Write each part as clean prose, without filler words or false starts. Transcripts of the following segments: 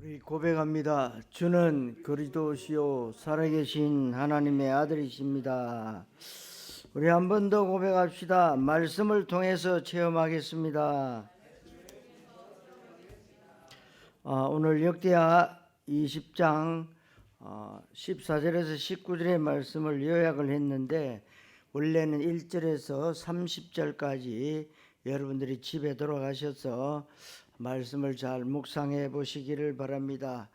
우리 고백합니다. 주는 그리스도시요 살아계신 하나님의 아들이십니다. 우리 한 번 더 고백합시다. 말씀을 통해서 체험하겠습니다. 오늘 역대하 20장 14절에서 19절의 말씀을 요약을 했는데, 원래는 1절에서 30절까지 여러분들이 집에 돌아가셔서 말씀을 잘 묵상해 보시기를 바랍니다.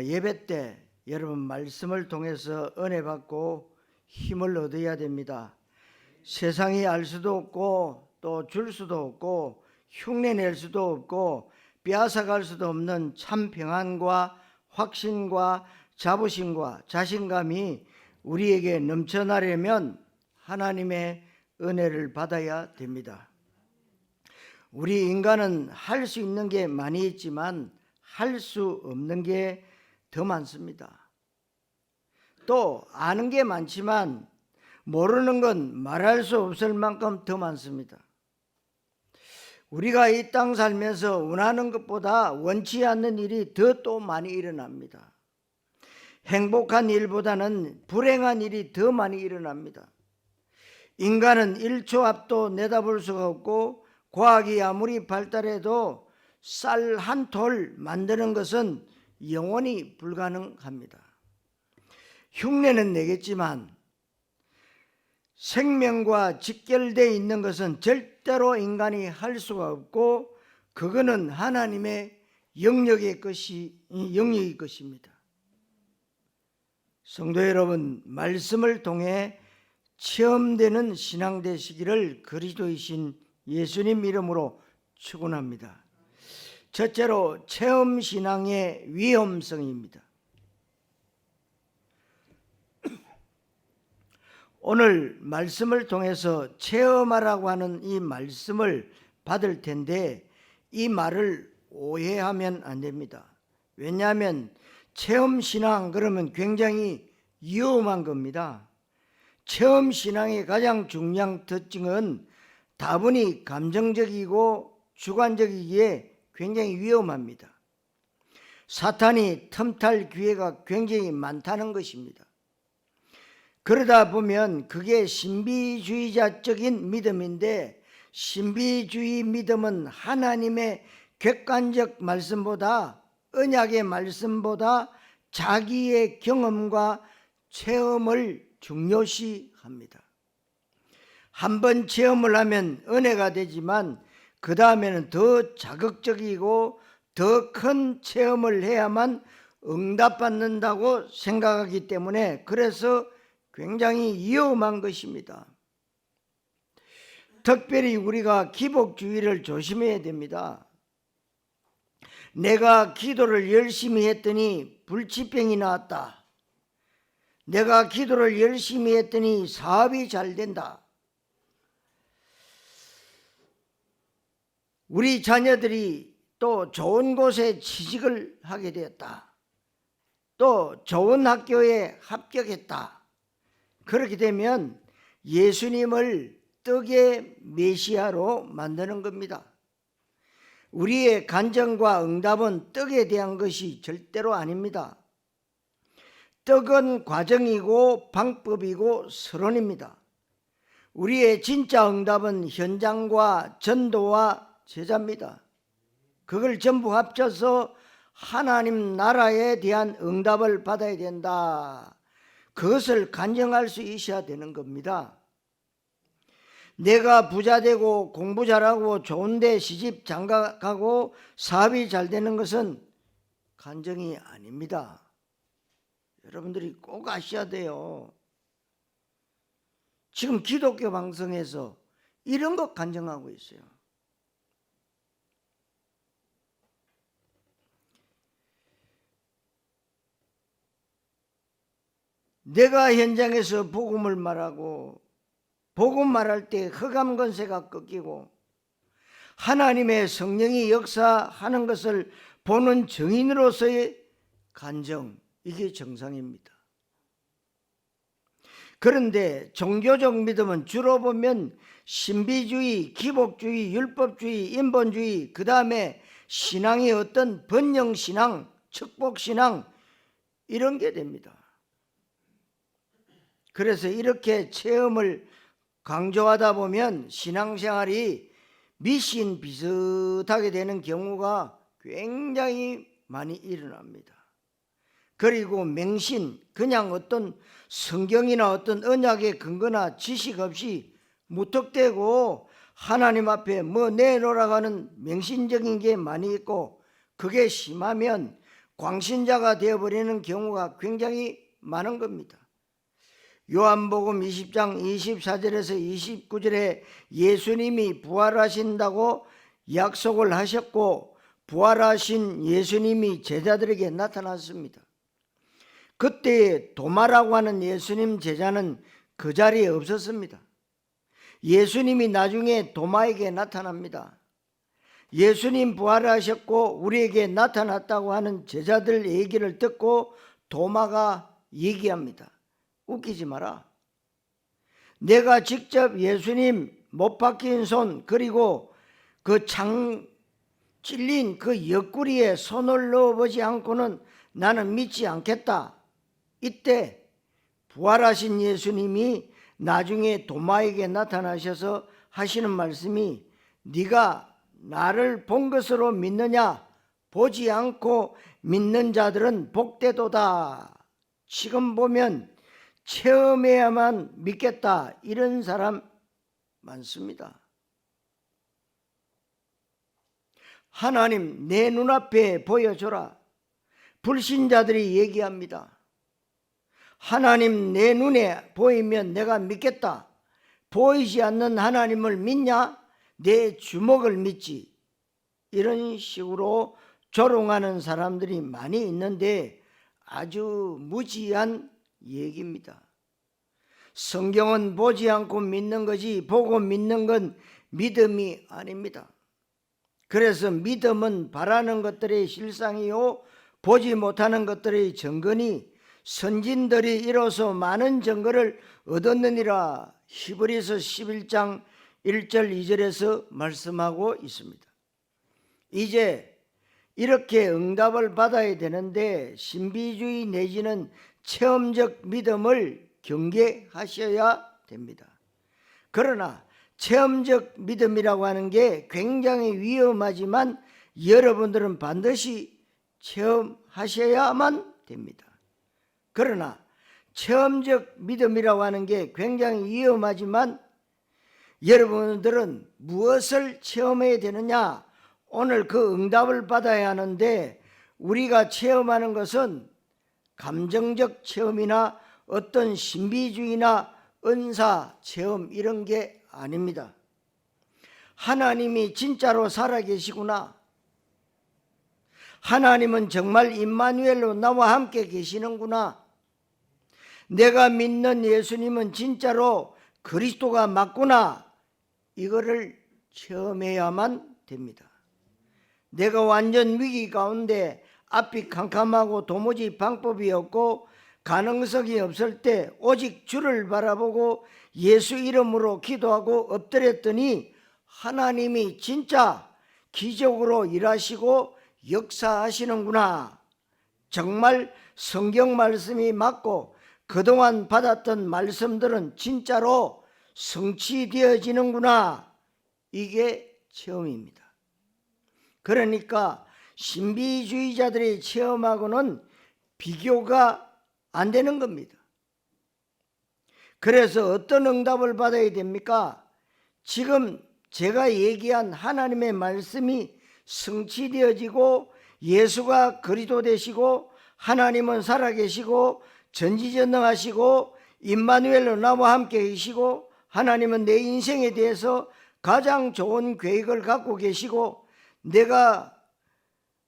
예배 때 여러분 말씀을 통해서 은혜 받고 힘을 얻어야 됩니다. 세상이 알 수도 없고 또 줄 수도 없고 흉내 낼 수도 없고 빼앗아갈 수도 없는 참 평안과 확신과 자부심과 자신감이 우리에게 넘쳐나려면 하나님의 은혜를 받아야 됩니다. 우리 인간은 할 수 있는 게 많이 있지만 할 수 없는 게 더 많습니다. 또 아는 게 많지만 모르는 건 말할 수 없을 만큼 더 많습니다. 우리가 이 땅 살면서 원하는 것보다 원치 않는 일이 더 또 많이 일어납니다. 행복한 일보다는 불행한 일이 더 많이 일어납니다. 인간은 1초 앞도 내다볼 수가 없고, 과학이 아무리 발달해도 쌀 한 톨 만드는 것은 영원히 불가능합니다. 흉내는 내겠지만 생명과 직결되어 있는 것은 절대로 인간이 할 수가 없고, 그거는 하나님의 영역일 것입니다. 성도 여러분, 말씀을 통해 체험되는 신앙 되시기를 그리스도이신 예수님 이름으로 축원합니다. 첫째로 체험 신앙의 위험성입니다. 오늘 말씀을 통해서 체험하라고 하는 이 말씀을 받을 텐데, 이 말을 오해하면 안 됩니다. 왜냐하면 체험 신앙 그러면 굉장히 위험한 겁니다. 체험 신앙의 가장 중요한 특징은 다분히 감정적이고 주관적이기에 굉장히 위험합니다. 사탄이 틈탈 기회가 굉장히 많다는 것입니다. 그러다 보면 그게 신비주의자적인 믿음인데, 신비주의 믿음은 하나님의 객관적 말씀보다, 언약의 말씀보다 자기의 경험과 체험을 중요시합니다. 한번 체험을 하면 은혜가 되지만 그 다음에는 더 자극적이고 더 큰 체험을 해야만 응답받는다고 생각하기 때문에, 그래서 굉장히 위험한 것입니다. 특별히 우리가 기복주의를 조심해야 됩니다. 내가 기도를 열심히 했더니 불치병이 나왔다. 내가 기도를 열심히 했더니 사업이 잘 된다. 우리 자녀들이 또 좋은 곳에 취직을 하게 되었다. 또 좋은 학교에 합격했다. 그렇게 되면 예수님을 떡의 메시아로 만드는 겁니다. 우리의 간증과 응답은 떡에 대한 것이 절대로 아닙니다. 떡은 과정이고 방법이고 서론입니다. 우리의 진짜 응답은 현장과 전도와 제자입니다. 그걸 전부 합쳐서 하나님 나라에 대한 응답을 받아야 된다. 그것을 간증할 수 있어야 되는 겁니다. 내가 부자 되고 공부 잘하고 좋은데 시집 장가가고 사업이 잘 되는 것은 간증이 아닙니다. 여러분들이 꼭 아셔야 돼요. 지금 기독교 방송에서 이런 것 간증하고 있어요. 내가 현장에서 복음을 말하고 복음 말할 때 흑암 권세가 꺾이고 하나님의 성령이 역사하는 것을 보는 증인으로서의 간증, 이게 정상입니다. 그런데 종교적 믿음은 주로 보면 신비주의, 기복주의, 율법주의, 인본주의, 그 다음에 신앙이 어떤 번영신앙, 축복신앙 이런 게 됩니다. 그래서 이렇게 체험을 강조하다 보면 신앙생활이 미신 비슷하게 되는 경우가 굉장히 많이 일어납니다. 그리고 맹신, 그냥 어떤 성경이나 어떤 언약의 근거나 지식 없이 무턱대고 하나님 앞에 뭐 내놓으라고 하는 맹신적인 게 많이 있고, 그게 심하면 광신자가 되어버리는 경우가 굉장히 많은 겁니다. 요한복음 20장 24절에서 29절에 예수님이 부활하신다고 약속을 하셨고, 부활하신 예수님이 제자들에게 나타났습니다. 그때 도마라고 하는 예수님 제자는 그 자리에 없었습니다. 예수님이 나중에 도마에게 나타납니다. 예수님 부활하셨고 우리에게 나타났다고 하는 제자들 얘기를 듣고 도마가 얘기합니다. 웃기지 마라. 내가 직접 예수님 못 박힌 손, 그리고 그 창 찔린 그 옆구리에 손을 넣어보지 않고는 나는 믿지 않겠다. 이때 부활하신 예수님이 나중에 도마에게 나타나셔서 하시는 말씀이, 네가 나를 본 것으로 믿느냐? 보지 않고 믿는 자들은 복되도다. 지금 보면 체험해야만 믿겠다, 이런 사람 많습니다. 하나님 내 눈앞에 보여줘라. 불신자들이 얘기합니다. 하나님 내 눈에 보이면 내가 믿겠다. 보이지 않는 하나님을 믿냐? 내 주먹을 믿지. 이런 식으로 조롱하는 사람들이 많이 있는데 아주 무지한 얘기입니다. 성경은 보지 않고 믿는 거지 보고 믿는 건 믿음이 아닙니다. 그래서 믿음은 바라는 것들의 실상이요 보지 못하는 것들의 증거니 선진들이 이로써 많은 증거를 얻었느니라. 히브리서 11장 1절 2절에서 말씀하고 있습니다. 이제 이렇게 응답을 받아야 되는데 신비주의 내지는 체험적 믿음을 경계하셔야 됩니다. 그러나 체험적 믿음이라고 하는 게 굉장히 위험하지만 여러분들은 반드시 체험하셔야만 됩니다. 그러나 체험적 믿음이라고 하는 게 굉장히 위험하지만 여러분들은 무엇을 체험해야 되느냐? 오늘 그 응답을 받아야 하는데 우리가 체험하는 것은 감정적 체험이나 어떤 신비주의나 은사 체험 이런 게 아닙니다. 하나님이 진짜로 살아계시구나. 하나님은 정말 임마누엘로 나와 함께 계시는구나. 내가 믿는 예수님은 진짜로 그리스도가 맞구나. 이거를 체험해야만 됩니다. 내가 완전 위기 가운데 앞이 캄캄하고 도무지 방법이 없고 가능성이 없을 때 오직 주를 바라보고 예수 이름으로 기도하고 엎드렸더니 하나님이 진짜 기적으로 일하시고 역사하시는구나. 정말 성경 말씀이 맞고 그동안 받았던 말씀들은 진짜로 성취되어지는구나. 이게 체험입니다. 그러니까 신비주의자들이 체험하고는 비교가 안 되는 겁니다. 그래서 어떤 응답을 받아야 됩니까? 지금 제가 얘기한 하나님의 말씀이 성취되어지고 예수가 그리스도 되시고 하나님은 살아계시고 전지전능하시고 임마누엘로 나와 함께 계시고 하나님은 내 인생에 대해서 가장 좋은 계획을 갖고 계시고 내가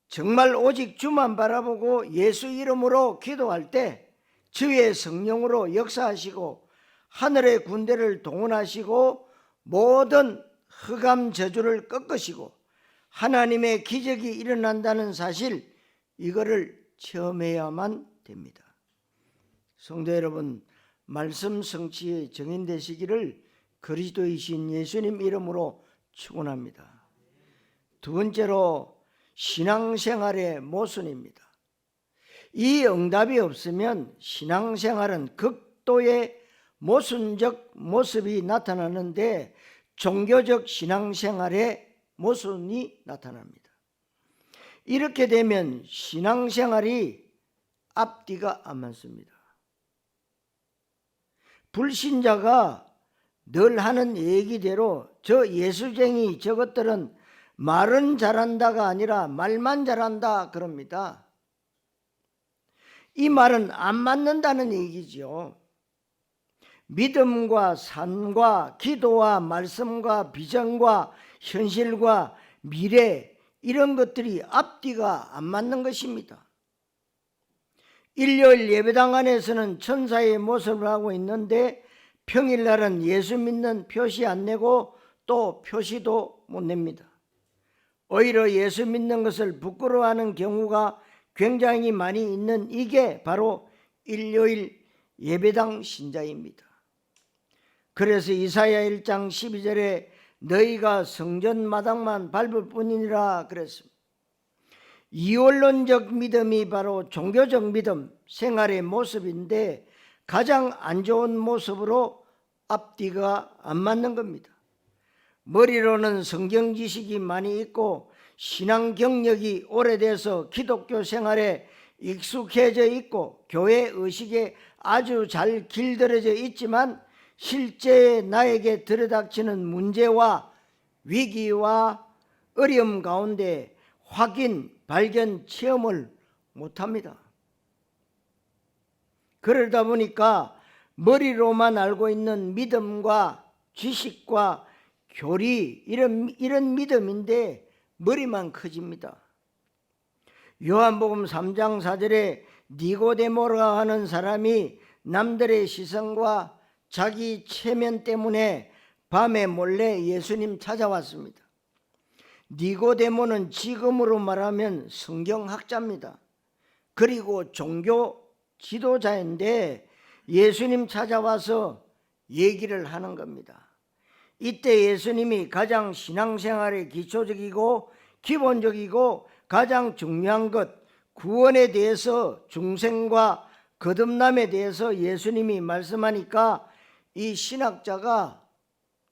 정말 오직 주만 바라보고 예수 이름으로 기도할 때 주의 성령으로 역사하시고 하늘의 군대를 동원하시고 모든 흑암 저주를 꺾으시고 하나님의 기적이 일어난다는 사실, 이거를 체험해야만 됩니다. 성도 여러분, 말씀 성취의 증인 되시기를 그리스도이신 예수님 이름으로 축원합니다. 두 번째로 신앙생활의 모순입니다. 이 응답이 없으면 신앙생활은 극도의 모순적 모습이 나타나는데 종교적 신앙생활의 모순이 나타납니다. 이렇게 되면 신앙생활이 앞뒤가 안 맞습니다. 불신자가 늘 하는 얘기대로 저 예수쟁이 저것들은 말은 잘한다가 아니라 말만 잘한다 그럽니다. 이 말은 안 맞는다는 얘기죠. 믿음과 삶과 기도와 말씀과 비전과 현실과 미래 이런 것들이 앞뒤가 안 맞는 것입니다. 일요일 예배당 안에서는 천사의 모습을 하고 있는데 평일날은 예수 믿는 표시 안 내고 또 표시도 못 냅니다. 오히려 예수 믿는 것을 부끄러워하는 경우가 굉장히 많이 있는 이게 바로 일요일 예배당 신자입니다. 그래서 이사야 1장 12절에 너희가 성전 마당만 밟을 뿐이니라 그랬습니다. 이원론적 믿음이 바로 종교적 믿음, 생활의 모습인데 가장 안 좋은 모습으로 앞뒤가 안 맞는 겁니다. 머리로는 성경 지식이 많이 있고 신앙 경력이 오래돼서 기독교 생활에 익숙해져 있고 교회 의식에 아주 잘 길들여져 있지만 실제 나에게 들이닥치는 문제와 위기와 어려움 가운데 확인, 발견, 체험을 못합니다. 그러다 보니까 머리로만 알고 있는 믿음과 지식과 교리 이런 믿음인데 머리만 커집니다. 요한복음 3장 4절에 니고데모라 하는 사람이 남들의 시선과 자기 체면 때문에 밤에 몰래 예수님 찾아왔습니다. 니고데모는 지금으로 말하면 성경학자입니다. 그리고 종교 지도자인데 예수님 찾아와서 얘기를 하는 겁니다. 이때 예수님이 가장 신앙생활에 기초적이고 기본적이고 가장 중요한 것 구원에 대해서 중생과 거듭남에 대해서 예수님이 말씀하니까 이 신학자가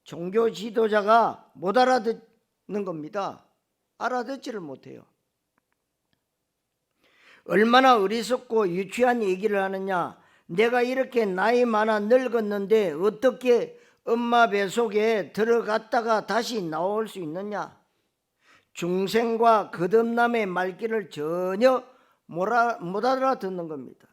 종교 지도자가 못 알아듣는 겁니다. 알아듣지를 못해요. 얼마나 어리석고 유치한 얘기를 하느냐. 내가 이렇게 나이 많아 늙었는데 어떻게 엄마 뱃속에 들어갔다가 다시 나올 수 있느냐. 중생과 거듭남의 말귀를 전혀 못 알아듣는 겁니다.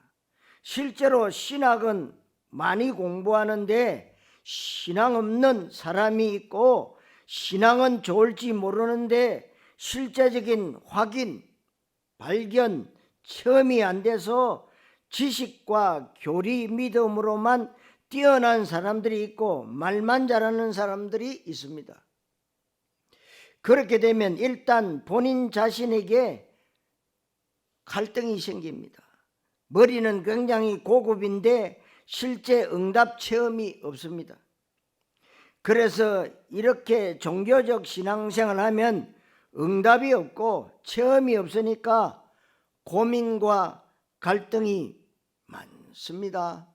실제로 신학은 많이 공부하는데 신앙 없는 사람이 있고 신앙은 좋을지 모르는데 실제적인 확인, 발견, 체험이 안 돼서 지식과 교리, 믿음으로만 뛰어난 사람들이 있고 말만 잘하는 사람들이 있습니다. 그렇게 되면 일단 본인 자신에게 갈등이 생깁니다. 머리는 굉장히 고급인데 실제 응답 체험이 없습니다. 그래서 이렇게 종교적 신앙생활을 하면 응답이 없고 체험이 없으니까 고민과 갈등이 많습니다.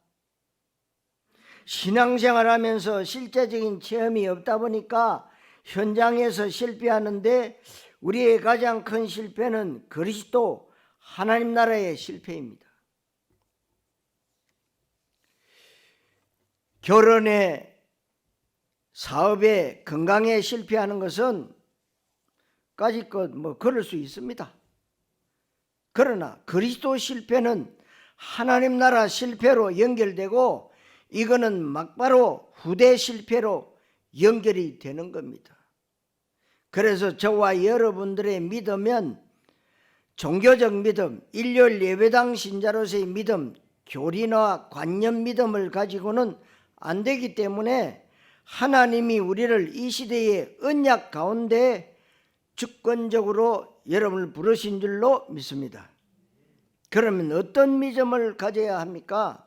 신앙생활 하면서 실제적인 체험이 없다 보니까 현장에서 실패하는데 우리의 가장 큰 실패는 그리스도 하나님 나라의 실패입니다. 결혼에, 사업에, 건강에 실패하는 것은 까짓것 그럴 수 있습니다. 그러나 그리스도 실패는 하나님 나라 실패로 연결되고 이거는 막바로 후대 실패로 연결이 되는 겁니다. 그래서 저와 여러분들의 믿음은 종교적 믿음, 일요일 예배당 신자로서의 믿음, 교리나 관념 믿음을 가지고는 안 되기 때문에 하나님이 우리를 이 시대의 언약 가운데 주권적으로 여러분을 부르신 줄로 믿습니다. 그러면 어떤 믿음을 가져야 합니까?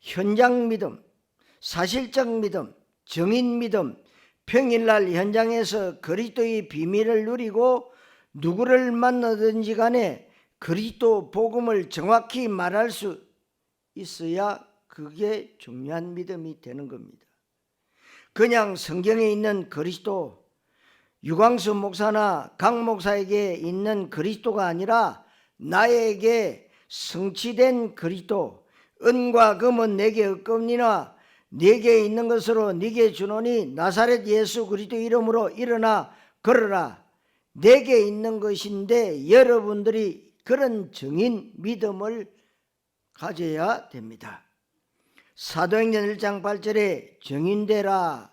현장 믿음, 사실적 믿음, 정인 믿음, 평일날 현장에서 그리스도의 비밀을 누리고 누구를 만나든지 간에 그리스도 복음을 정확히 말할 수 있어야 그게 중요한 믿음이 되는 겁니다. 그냥 성경에 있는 그리스도, 유광수 목사나 강 목사에게 있는 그리스도가 아니라 나에게 성취된 그리스도, 은과 금은 내게 없거니와 네게 있는 것으로 네게 주노니 나사렛 예수 그리스도 이름으로 일어나 걸어라. 내게 있는 것인데 여러분들이 그런 증인 믿음을 가져야 됩니다. 사도행전 1장 8절에 증인되라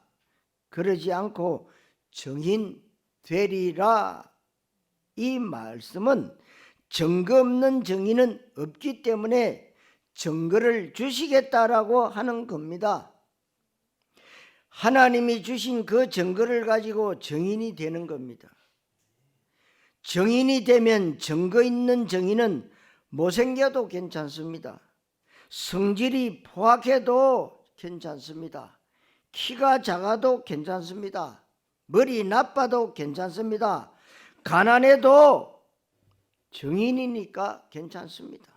그러지 않고 증인되리라. 이 말씀은 증거 없는 증인은 없기 때문에 증거를 주시겠다라고 하는 겁니다. 하나님이 주신 그 증거를 가지고 증인이 되는 겁니다. 증인이 되면 증거 있는 증인은 못생겨도 괜찮습니다. 성질이 포악해도 괜찮습니다. 키가 작아도 괜찮습니다. 머리 나빠도 괜찮습니다. 가난해도 증인이니까 괜찮습니다.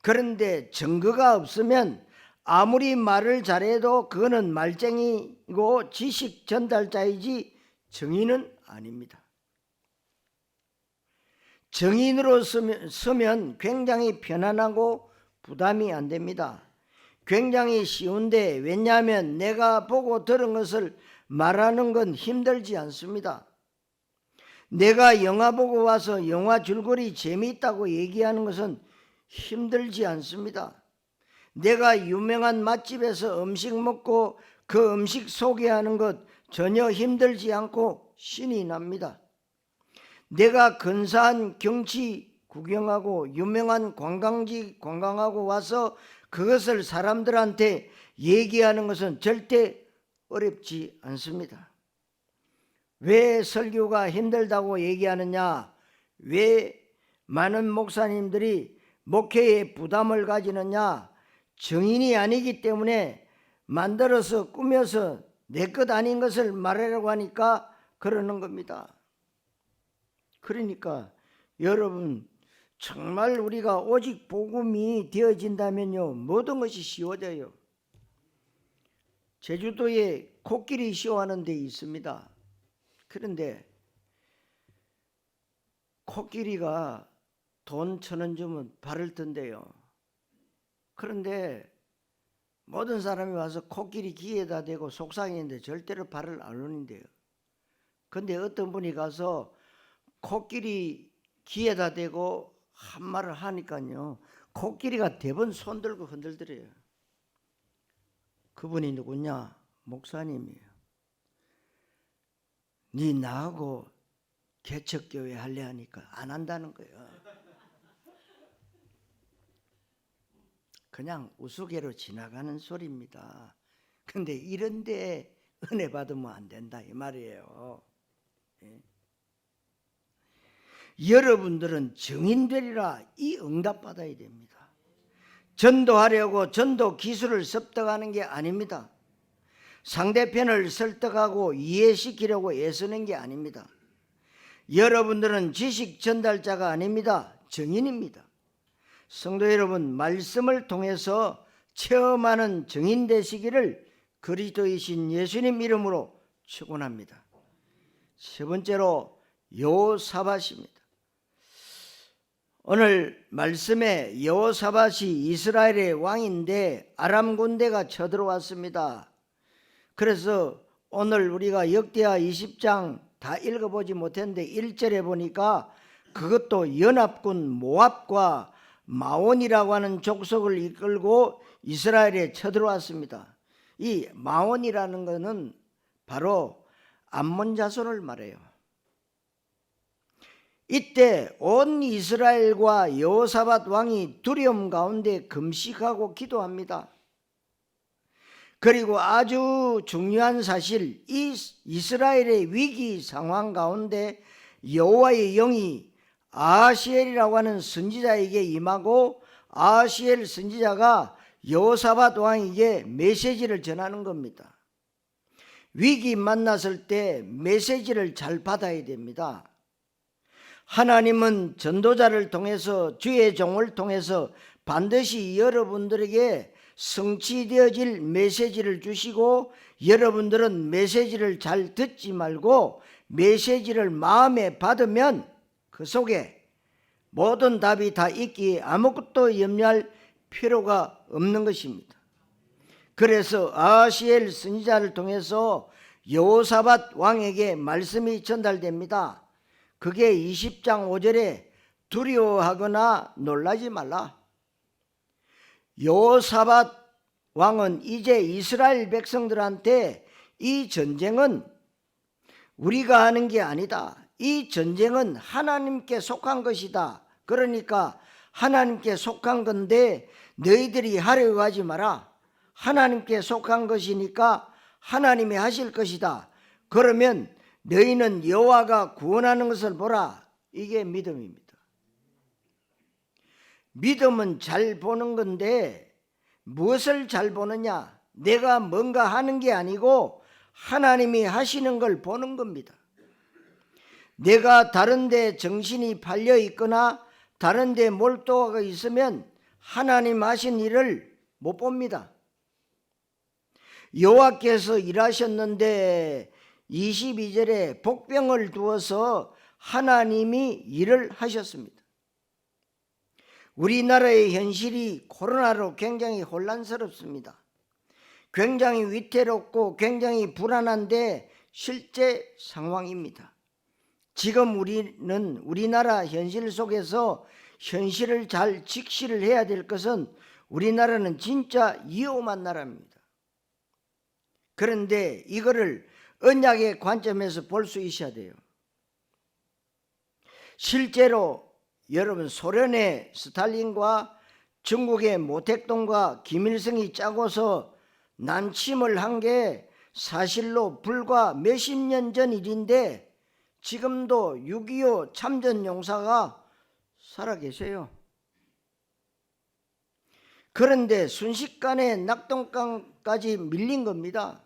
그런데 증거가 없으면 아무리 말을 잘해도 그거는 말쟁이고 지식 전달자이지 증인은 아닙니다. 증인으로 서면 굉장히 편안하고 부담이 안 됩니다. 굉장히 쉬운데 왜냐하면 내가 보고 들은 것을 말하는 건 힘들지 않습니다. 내가 영화 보고 와서 영화 줄거리 재미있다고 얘기하는 것은 힘들지 않습니다. 내가 유명한 맛집에서 음식 먹고 그 음식 소개하는 것 전혀 힘들지 않고 신이 납니다. 내가 근사한 경치 구경하고 유명한 관광지 관광하고 와서 그것을 사람들한테 얘기하는 것은 절대 어렵지 않습니다. 왜 설교가 힘들다고 얘기하느냐? 왜 많은 목사님들이 목회에 부담을 가지느냐? 증인이 아니기 때문에 만들어서 꾸며서 내 것 아닌 것을 말하려고 하니까 그러는 겁니다. 그러니까 여러분 정말 우리가 오직 복음이 되어진다면요 모든 것이 쉬워져요. 제주도에 코끼리 쇼하는 데 있습니다. 그런데 코끼리가 돈 1,000원 주면 발을 뜬대요. 그런데 모든 사람이 와서 코끼리 귀에다 대고 속상했는데 절대로 발을 안 놓는데요. 근데 어떤 분이 가서 코끼리 귀에다 대고 한 말을 하니까요 코끼리가 대번 손 들고 흔들더래요. 그분이 누구냐? 목사님이에요. 네 나하고 개척교회 할래 하니까 안 한다는 거예요. 그냥 우스개로 지나가는 소리입니다. 근데 이런데 은혜 받으면 안 된다 이 말이에요. 예. 여러분들은 증인되리라 이 응답 받아야 됩니다. 전도하려고 전도 기술을 습득하는 게 아닙니다. 상대편을 설득하고 이해시키려고 애쓰는 게 아닙니다. 여러분들은 지식 전달자가 아닙니다. 증인입니다. 성도 여러분, 말씀을 통해서 체험하는 증인 되시기를 그리스도이신 예수님 이름으로 축원합니다. 세 번째로 여호사밧입니다. 오늘 말씀에 여호사밧이 이스라엘의 왕인데 아람 군대가 쳐들어왔습니다. 그래서 오늘 우리가 역대하 20장 다 읽어보지 못했는데 1절에 보니까 그것도 연합군 모압과 마온이라고 하는 족속을 이끌고 이스라엘에 쳐들어왔습니다. 이 마온이라는 것은 바로 암몬 자손을 말해요. 이때 온 이스라엘과 여호사밧 왕이 두려움 가운데 금식하고 기도합니다. 그리고 아주 중요한 사실, 이 이스라엘의 위기 상황 가운데 여호와의 영이 아하시엘이라고 하는 선지자에게 임하고 아하시엘 선지자가 여호사밧 왕에게 메시지를 전하는 겁니다. 위기 만났을 때 메시지를 잘 받아야 됩니다. 하나님은 전도자를 통해서 주의 종을 통해서 반드시 여러분들에게 성취되어질 메시지를 주시고 여러분들은 메시지를 잘 듣지 말고 메시지를 마음에 받으면 그 속에 모든 답이 다 있기에 아무것도 염려할 필요가 없는 것입니다. 그래서 아하시엘 선지자를 통해서 여호사밧 왕에게 말씀이 전달됩니다. 그게 20장 5절에 두려워하거나 놀라지 말라. 여호사밧 왕은 이제 이스라엘 백성들한테 이 전쟁은 우리가 하는 게 아니다. 이 전쟁은 하나님께 속한 것이다. 그러니까 하나님께 속한 건데 너희들이 하려고 하지 마라. 하나님께 속한 것이니까 하나님이 하실 것이다. 그러면 너희는 여호와가 구원하는 것을 보라. 이게 믿음입니다. 믿음은 잘 보는 건데 무엇을 잘 보느냐? 내가 뭔가 하는 게 아니고 하나님이 하시는 걸 보는 겁니다. 내가 다른 데 정신이 팔려 있거나 다른 데 몰두하고 있으면 하나님 하신 일을 못 봅니다. 여호와께서 일하셨는데 22절에 복병을 두어서 하나님이 일을 하셨습니다. 우리나라의 현실이 코로나로 굉장히 혼란스럽습니다. 굉장히 위태롭고 굉장히 불안한데 실제 상황입니다. 지금 우리는 우리나라 현실 속에서 현실을 잘 직시를 해야 될 것은 우리나라는 진짜 위험한 나라입니다. 그런데 이거를 언약의 관점에서 볼 수 있어야 돼요. 실제로 여러분 소련의 스탈린과 중국의 모택동과 김일성이 짜고서 난침을 한 게 사실로 불과 몇십 년 전 일인데 지금도 6.25 참전용사가 살아계세요. 그런데 순식간에 낙동강까지 밀린 겁니다.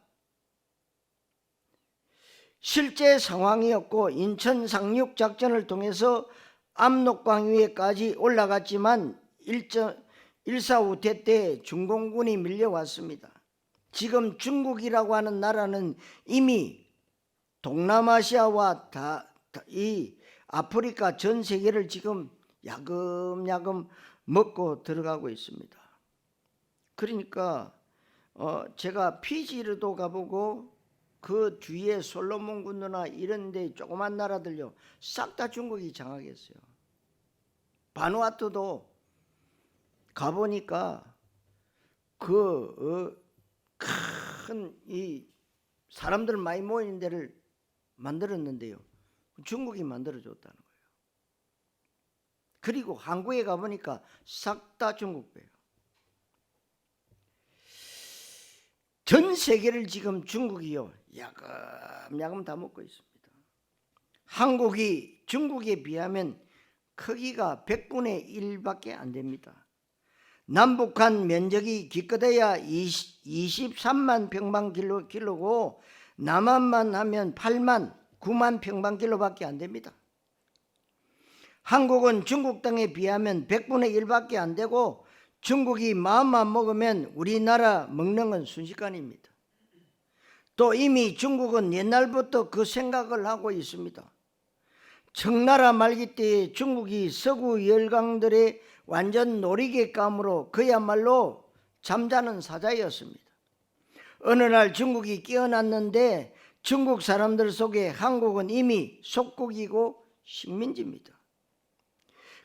실제 상황이었고 인천 상륙 작전을 통해서 압록강 위에까지 올라갔지만 1.145태 때 중공군이 밀려왔습니다. 지금 중국이라고 하는 나라는 이미 동남아시아와 이 아프리카 전 세계를 지금 야금야금 먹고 들어가고 있습니다. 그러니까 제가 피지르도 가보고 그 뒤에 솔로몬 군도나 이런 데 조그만 나라들요 싹 다 중국이 장악했어요. 바누아투도 가보니까 그 큰 이 사람들 많이 모이는 데를 만들었는데요 중국이 만들어줬다는 거예요. 그리고 한국에 가보니까 싹 다 중국 배예요. 전 세계를 지금 중국이요 야금야금 다 먹고 있습니다. 한국이 중국에 비하면 크기가 100분의 1밖에 안 됩니다. 남북한 면적이 기껏해야 23만 평방킬로고 남한만 하면 9만 평방킬로밖에 안 됩니다. 한국은 중국 땅에 비하면 100분의 1밖에 안 되고 중국이 마음만 먹으면 우리나라 먹는 건 순식간입니다. 또 이미 중국은 옛날부터 그 생각을 하고 있습니다. 청나라 말기 때에 중국이 서구 열강들의 완전 놀이개감으로 그야말로 잠자는 사자였습니다. 어느 날 중국이 깨어났는데 중국 사람들 속에 한국은 이미 속국이고 식민지입니다.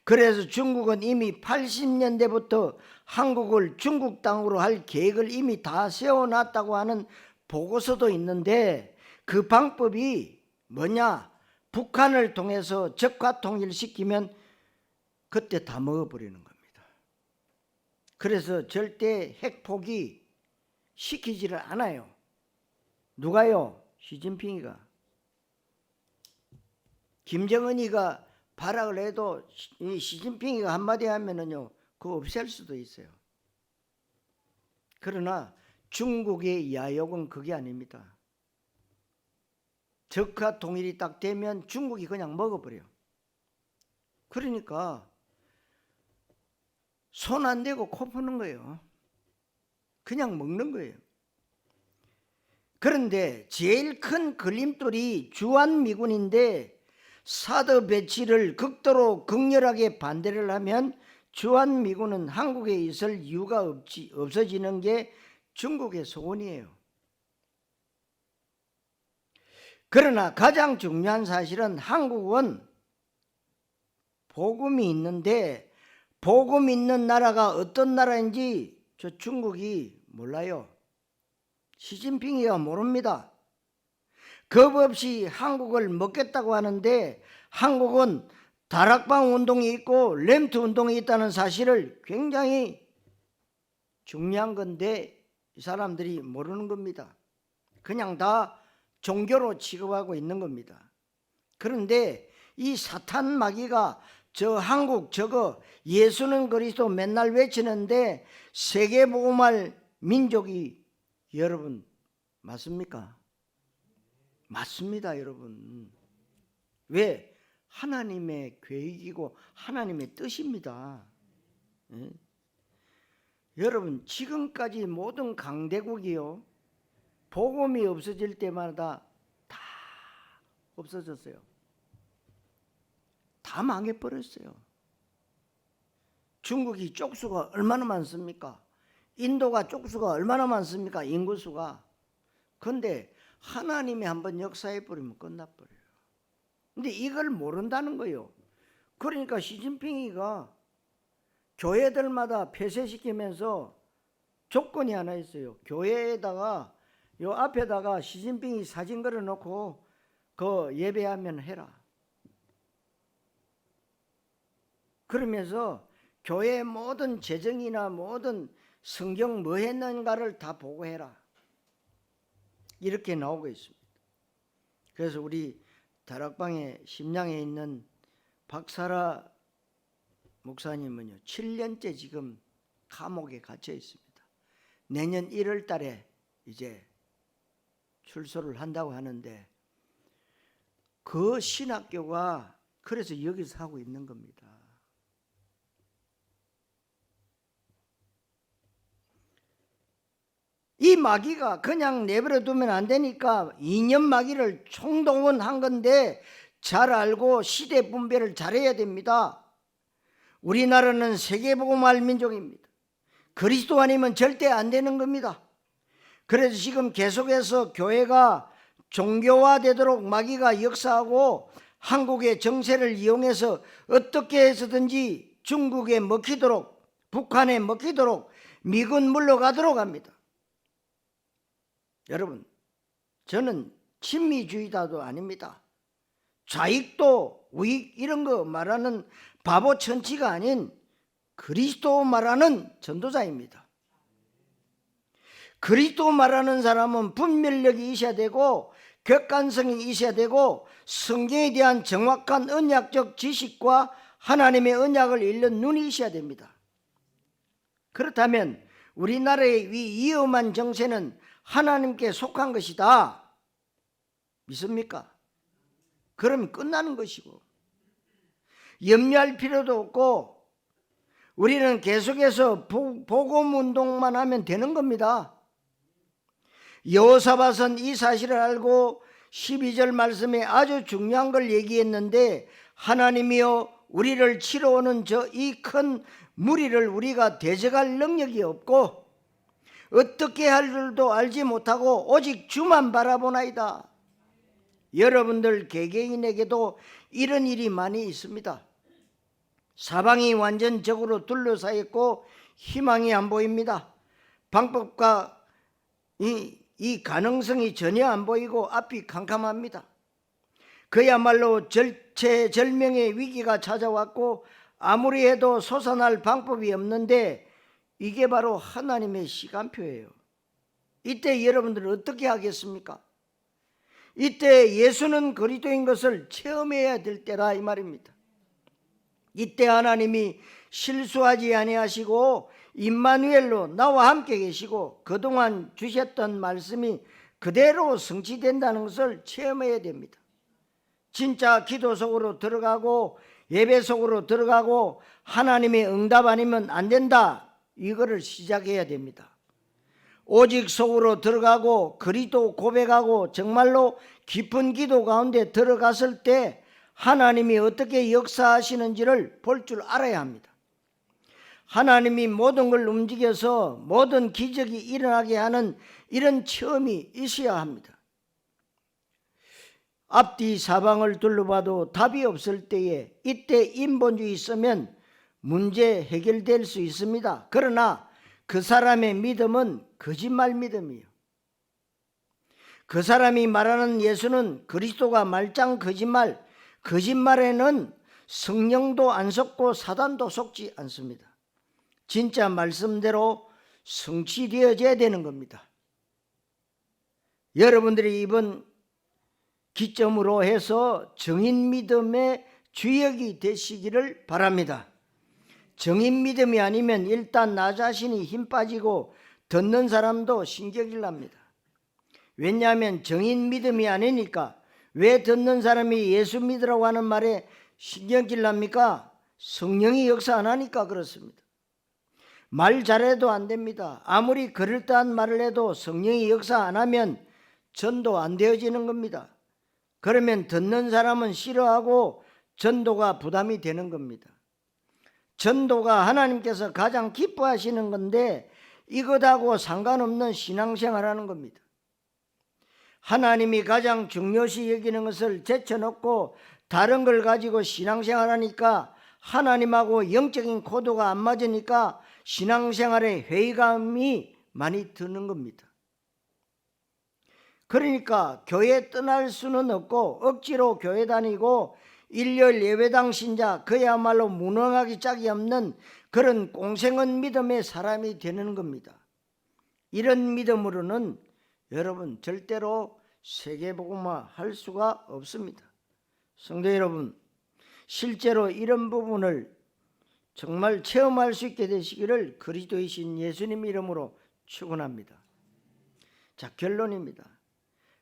그래서 중국은 이미 80년대부터 한국을 중국 땅으로 할 계획을 이미 다 세워놨다고 하는 보고서도 있는데 그 방법이 뭐냐? 북한을 통해서 적화 통일시키면 그때 다 먹어버리는 겁니다. 그래서 절대 핵 포기 시키지를 않아요. 누가요? 시진핑이가. 김정은이가 발악을 해도 이 시진핑이가 한마디 하면은요 그거 없앨 수도 있어요. 그러나 중국의 야욕은 그게 아닙니다. 적화 통일이 딱 되면 중국이 그냥 먹어버려요. 그러니까 손 안 대고 코 푸는 거예요. 그냥 먹는 거예요. 그런데 제일 큰 걸림돌이 주한미군인데 사드 배치를 극도로 극렬하게 반대를 하면 주한미군은 한국에 있을 이유가 없어지는 게 중국의 소원이에요. 그러나 가장 중요한 사실은 한국은 복음이 있는데 복음 있는 나라가 어떤 나라인지 저 중국이 몰라요. 시진핑이가 모릅니다. 겁 없이 한국을 먹겠다고 하는데 한국은 다락방 운동이 있고 램트 운동이 있다는 사실을 굉장히 중요한 건데 이 사람들이 모르는 겁니다. 그냥 다 종교로 취급하고 있는 겁니다. 그런데 이 사탄 마귀가 저 한국 저거 예수는 그리스도 맨날 외치는데 세계복음할 민족이 여러분 맞습니까? 맞습니다, 여러분. 왜? 하나님의 계획이고 하나님의 뜻입니다. 예? 여러분 지금까지 모든 강대국이요 복음이 없어질 때마다 다 없어졌어요. 다 망해버렸어요. 중국이 쪽수가 얼마나 많습니까? 인도가 쪽수가 얼마나 많습니까? 인구수가. 그런데 하나님이 한번 역사해버리면 끝나버려요. 근데 이걸 모른다는 거예요. 그러니까 시진핑이가 교회들마다 폐쇄시키면서 조건이 하나 있어요. 교회에다가 요 앞에다가 시진핑이 사진 걸어놓고 그 예배하면 해라. 그러면서 교회 모든 재정이나 모든 성경 뭐 했는가를 다 보고해라. 이렇게 나오고 있습니다. 그래서 우리 다락방에 심양에 있는 박사라 목사님은요 7년째 지금 감옥에 갇혀 있습니다. 내년 1월 달에 이제 출소를 한다고 하는데 그 신학교가 그래서 여기서 하고 있는 겁니다. 이 마귀가 그냥 내버려 두면 안 되니까 이념 마귀를 총동원한 건데 잘 알고 시대 분배를 잘해야 됩니다. 우리나라는 세계복음할 민족입니다. 그리스도 아니면 절대 안 되는 겁니다. 그래서 지금 계속해서 교회가 종교화되도록 마귀가 역사하고 한국의 정세를 이용해서 어떻게 해서든지 중국에 먹히도록 북한에 먹히도록 미군 물러가도록 합니다. 여러분 저는 친미주의자도 아닙니다. 좌익도 우익 이런 거 말하는 바보 천치가 아닌 그리스도 말하는 전도자입니다. 그리스도 말하는 사람은 분별력이 있어야 되고 객관성이 있어야 되고 성경에 대한 정확한 언약적 지식과 하나님의 언약을 읽는 눈이 있어야 됩니다. 그렇다면 우리나라의 이 위험한 정세는 하나님께 속한 것이다. 믿습니까? 그러면 끝나는 것이고 염려할 필요도 없고 우리는 계속해서 복음운동만 하면 되는 겁니다. 여호사밧은 이 사실을 알고 12절 말씀에 아주 중요한 걸 얘기했는데 하나님이여 우리를 치러 오는 저 이 큰 무리를 우리가 대적할 능력이 없고 어떻게 할 줄도 알지 못하고 오직 주만 바라보나이다. 여러분들 개개인에게도 이런 일이 많이 있습니다. 사방이 완전 적으로 둘러싸여 있고 희망이 안 보입니다. 방법과 이 가능성이 전혀 안 보이고 앞이 캄캄합니다. 그야말로 절체절명의 위기가 찾아왔고 아무리 해도 솟아날 방법이 없는데 이게 바로 하나님의 시간표예요. 이때 여러분들은 어떻게 하겠습니까? 이때 예수는 그리스도인 것을 체험해야 될 때라 이 말입니다. 이때 하나님이 실수하지 아니하시고 임마누엘로 나와 함께 계시고 그동안 주셨던 말씀이 그대로 성취된다는 것을 체험해야 됩니다. 진짜 기도 속으로 들어가고 예배 속으로 들어가고 하나님의 응답 아니면 안 된다. 이거를 시작해야 됩니다. 오직 속으로 들어가고 그리스도 고백하고 정말로 깊은 기도 가운데 들어갔을 때 하나님이 어떻게 역사하시는지를 볼 줄 알아야 합니다. 하나님이 모든 걸 움직여서 모든 기적이 일어나게 하는 이런 체험이 있어야 합니다. 앞뒤 사방을 둘러봐도 답이 없을 때에 이때 인본주의 있으면 문제 해결될 수 있습니다. 그러나 그 사람의 믿음은 거짓말 믿음이에요. 그 사람이 말하는 예수는 그리스도가 말짱 거짓말, 거짓말에는 성령도 안 속고 사단도 속지 않습니다. 진짜 말씀대로 성취되어져야 되는 겁니다. 여러분들이 이번 기점으로 해서 정인 믿음의 주역이 되시기를 바랍니다. 정인 믿음이 아니면 일단 나 자신이 힘 빠지고 듣는 사람도 신경질 납니다. 왜냐하면 정인 믿음이 아니니까. 왜 듣는 사람이 예수 믿으라고 하는 말에 신경질 납니까? 성령이 역사 안 하니까 그렇습니다. 말 잘해도 안 됩니다. 아무리 그럴듯한 말을 해도 성령이 역사 안 하면 전도 안 되어지는 겁니다. 그러면 듣는 사람은 싫어하고 전도가 부담이 되는 겁니다. 전도가 하나님께서 가장 기뻐하시는 건데 이것하고 상관없는 신앙생활하는 겁니다. 하나님이 가장 중요시 여기는 것을 제쳐놓고 다른 걸 가지고 신앙생활하니까 하나님하고 영적인 코드가 안 맞으니까 신앙생활에 회의감이 많이 드는 겁니다. 그러니까 교회 떠날 수는 없고 억지로 교회 다니고 일요일 예배당 신자 그야말로 무능하기 짝이 없는 그런 꽁생은 믿음의 사람이 되는 겁니다. 이런 믿음으로는 여러분 절대로 세계복음화 할 수가 없습니다. 성도 여러분, 실제로 이런 부분을 정말 체험할 수 있게 되시기를 그리스도이신 예수님 이름으로 축원합니다. 자, 결론입니다.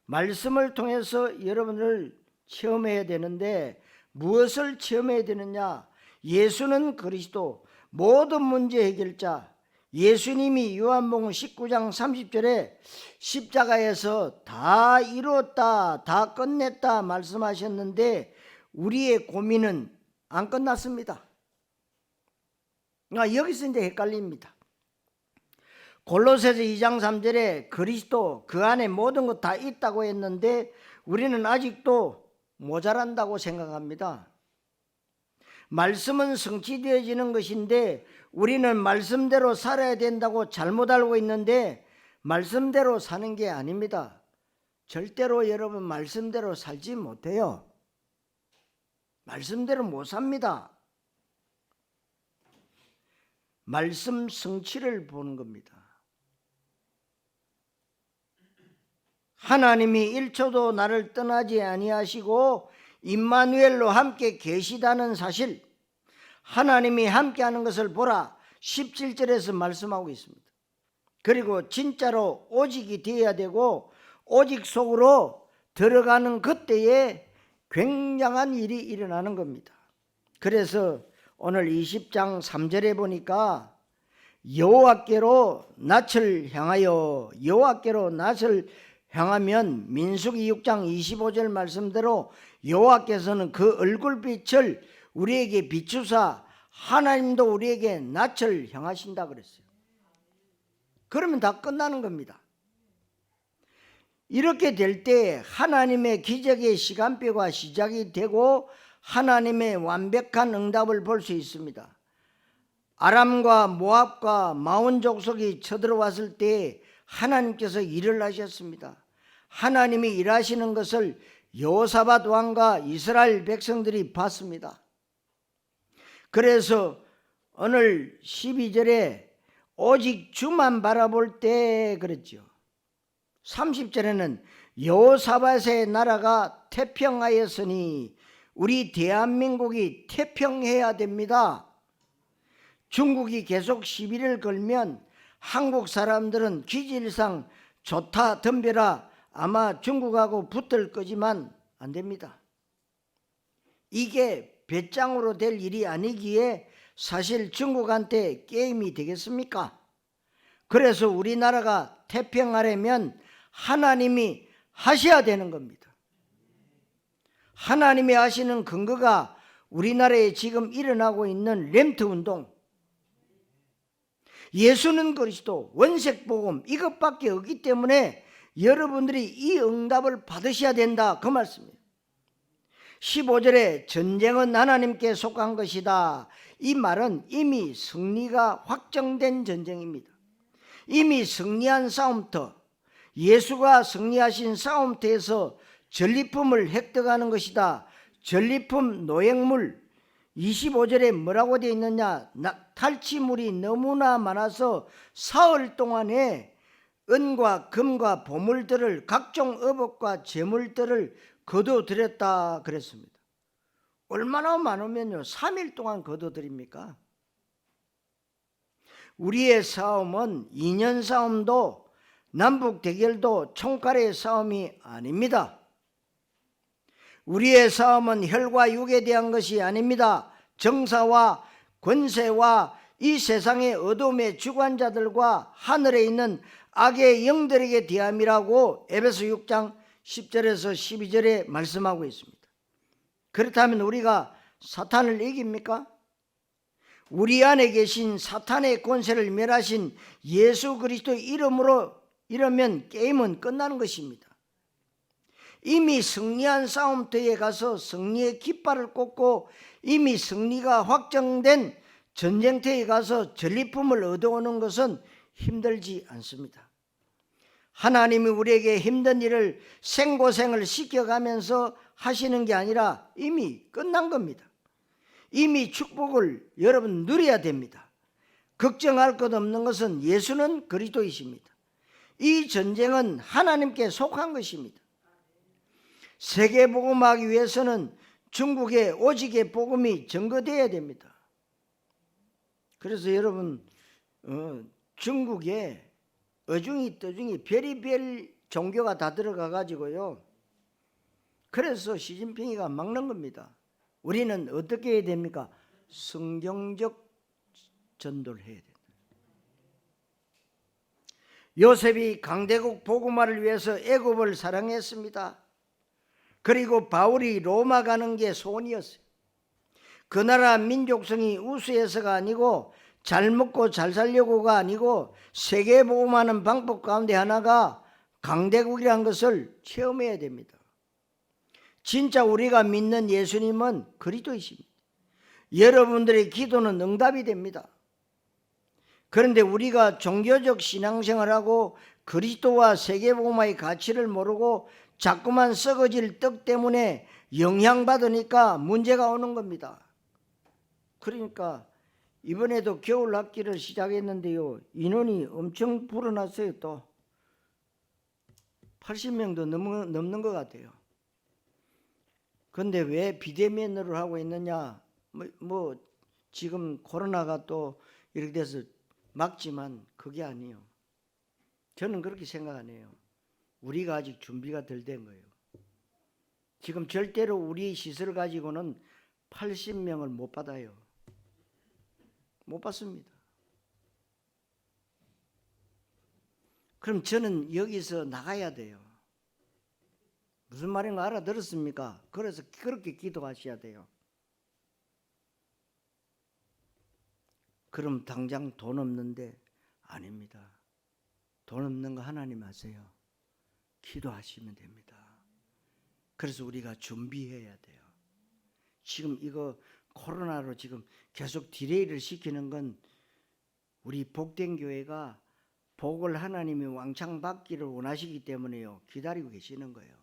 말씀을 통해서 여러분을 체험해야 되는데 무엇을 체험해야 되느냐? 예수는 그리스도, 모든 문제 해결자. 예수님이 요한복음 19장 30절에 십자가에서 다 이루었다, 다 끝냈다 말씀하셨는데 우리의 고민은 안 끝났습니다. 여기서 이제 헷갈립니다. 골로새서 2장 3절에 그리스도 그 안에 모든 것 다 있다고 했는데 우리는 아직도 모자란다고 생각합니다. 말씀은 성취되어지는 것인데 우리는 말씀대로 살아야 된다고 잘못 알고 있는데 말씀대로 사는 게 아닙니다. 절대로 여러분 말씀대로 살지 못해요. 말씀대로 못 삽니다. 말씀 성취를 보는 겁니다. 하나님이 1초도 나를 떠나지 아니하시고 임마누엘로 함께 계시다는 사실, 하나님이 함께하는 것을 보라 17절에서 말씀하고 있습니다. 그리고 진짜로 오직이 되어야 되고 오직 속으로 들어가는 그때에 굉장한 일이 일어나는 겁니다. 그래서 오늘 20장 3절에 보니까 여호와께로 낯을 향하여, 여호와께로 낯을 향하면 민수기 6장 25절 말씀대로 여호와께서는 그 얼굴빛을 우리에게 비추사 하나님도 우리에게 낯을 향하신다 그랬어요. 그러면 다 끝나는 겁니다. 이렇게 될 때 하나님의 기적의 시간표가 시작이 되고 하나님의 완벽한 응답을 볼 수 있습니다. 아람과 모압과 마온 족속이 쳐들어왔을 때 하나님께서 일을 하셨습니다. 하나님이 일하시는 것을 여호사밧 왕과 이스라엘 백성들이 봤습니다. 그래서 오늘 12절에 오직 주만 바라볼 때 그랬죠. 30절에는 여호사밧의 나라가 태평하였으니 우리 대한민국이 태평해야 됩니다. 중국이 계속 시비를 걸면 한국 사람들은 기질상 좋다 덤벼라 아마 중국하고 붙을 거지만 안 됩니다. 이게 배짱으로 될 일이 아니기에 사실 중국한테 게임이 되겠습니까? 그래서 우리나라가 태평하려면 하나님이 하셔야 되는 겁니다. 하나님이 하시는 근거가 우리나라에 지금 일어나고 있는 렘트 운동, 예수는 그리스도, 원색복음 이것밖에 없기 때문에 여러분들이 이 응답을 받으셔야 된다 그 말씀이에요. 15절에 전쟁은 하나님께 속한 것이다. 이 말은 이미 승리가 확정된 전쟁입니다. 이미 승리한 싸움터, 예수가 승리하신 싸움터에서 전리품을 획득하는 것이다. 전리품 노획물 25절에 뭐라고 되어 있느냐, 탈취물이 너무나 많아서 사흘 동안에 은과 금과 보물들을, 각종 의복과 재물들을 거둬들였다 그랬습니다. 얼마나 많으면요 3일 동안 거둬들입니까? 우리의 싸움은 2년 싸움도 남북 대결도 총칼의 싸움이 아닙니다. 우리의 싸움은 혈과 육에 대한 것이 아닙니다. 정사와 권세와 이 세상의 어둠의 주관자들과 하늘에 있는 악의 영들에게 대함이라고 에베소 6장 10절에서 12절에 말씀하고 있습니다. 그렇다면 우리가 사탄을 이깁니까? 우리 안에 계신 사탄의 권세를 멸하신 예수 그리스도 이름으로 이러면 게임은 끝나는 것입니다. 이미 승리한 싸움터에 가서 승리의 깃발을 꽂고 이미 승리가 확정된 전쟁터에 가서 전리품을 얻어오는 것은 힘들지 않습니다. 하나님이 우리에게 힘든 일을 생고생을 시켜가면서 하시는 게 아니라 이미 끝난 겁니다. 이미 축복을 여러분 누려야 됩니다. 걱정할 것 없는 것은 예수는 그리스도이십니다. 이 전쟁은 하나님께 속한 것입니다. 세계복음하기 위해서는 중국의 오직의 복음이 전거되어야 됩니다. 그래서 여러분 중국에 어중이 떠중이 별의별 종교가 다 들어가 가지고요, 그래서 시진핑이가 막는 겁니다. 우리는 어떻게 해야 됩니까? 성경적 전도를 해야 된다. 요셉이 강대국 복음화를 위해서 애굽을 사랑했습니다. 그리고 바울이 로마 가는 게 소원이었어요. 그 나라 민족성이 우수해서가 아니고 잘 먹고 잘 살려고가 아니고 세계 복음하는 방법 가운데 하나가 강대국이라는 것을 체험해야 됩니다. 진짜 우리가 믿는 예수님은 그리스도이십니다. 여러분들의 기도는 응답이 됩니다. 그런데 우리가 종교적 신앙생활하고 그리스도와 세계복음화의 가치를 모르고 자꾸만 썩어질 떡 때문에 영향받으니까 문제가 오는 겁니다. 그러니까 이번에도 겨울 학기를 시작했는데요, 인원이 엄청 불어났어요. 또 80명도 넘는 것 같아요. 그런데 왜 비대면으로 하고 있느냐, 뭐 지금 코로나가 또 이렇게 돼서 막지만 그게 아니에요. 저는 그렇게 생각 안 해요. 우리가 아직 준비가 덜 된 거예요. 지금 절대로 우리 시설 가지고는 80명을 못 받아요. 못 받습니다. 그럼 저는 여기서 나가야 돼요. 무슨 말인가 알아들었습니까? 그래서 그렇게 기도하셔야 돼요. 그럼 당장 돈 없는데 아닙니다. 돈 없는 거 하나님 아세요. 기도하시면 됩니다. 그래서 우리가 준비해야 돼요. 지금 이거 코로나로 지금 계속 디레이를 시키는 건 우리 복된 교회가 복을 하나님이 왕창 받기를 원하시기 때문에요. 기다리고 계시는 거예요.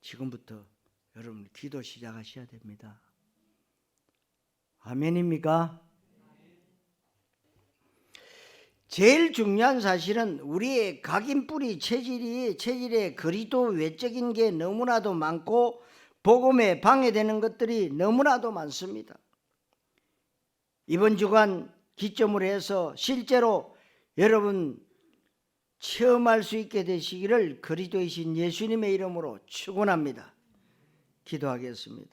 지금부터 여러분 기도 시작하셔야 됩니다. 아멘입니까? 제일 중요한 사실은 우리의 각인뿌리 체질에 그리스도 외적인 게 너무나도 많고 복음에 방해되는 것들이 너무나도 많습니다. 이번 주간 기점으로 해서 실제로 여러분 체험할 수 있게 되시기를 그리스도이신 예수님의 이름으로 축원합니다. 기도하겠습니다.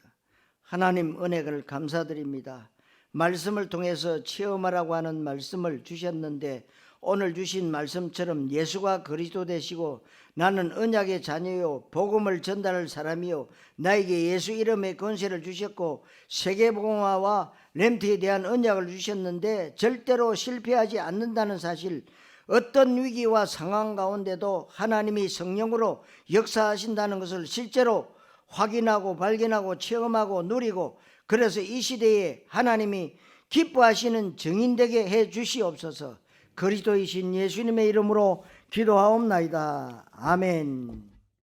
하나님 은혜를 감사드립니다. 말씀을 통해서 체험하라고 하는 말씀을 주셨는데 오늘 주신 말씀처럼 예수가 그리스도 되시고 나는 언약의 자녀요 복음을 전달할 사람이요 나에게 예수 이름의 권세를 주셨고 세계복음화와 렘트에 대한 언약을 주셨는데 절대로 실패하지 않는다는 사실, 어떤 위기와 상황 가운데도 하나님이 성령으로 역사하신다는 것을 실제로 확인하고 발견하고 체험하고 누리고, 그래서 이 시대에 하나님이 기뻐하시는 증인되게 해 주시옵소서. 그리스도이신 예수님의 이름으로 기도하옵나이다. 아멘.